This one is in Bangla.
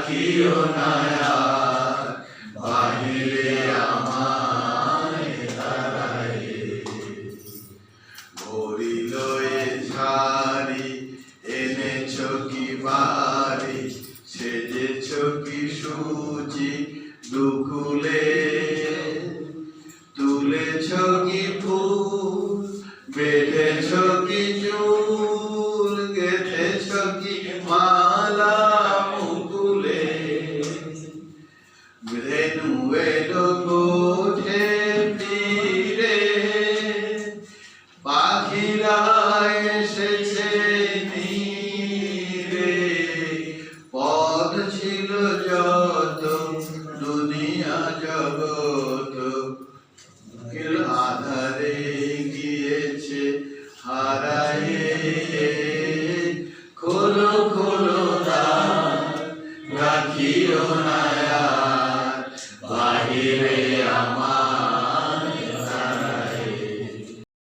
রাখিও না আর বাহিরে আমায় দাঁড়ায়। ভরিল এ ঝাড়ি এনেছ কি বাড়ি, সেজেছ কি সুচি দুকুলে, তুলেছ কি ফুল বেঁধেছ কি চুল, গেঁথেছ কি মালা মুকুলে। ধেনু এলো গোঠে তীরে, পাখিরা এসেছে নীরে। পথ ছিল যত দুনিয়া জগৎ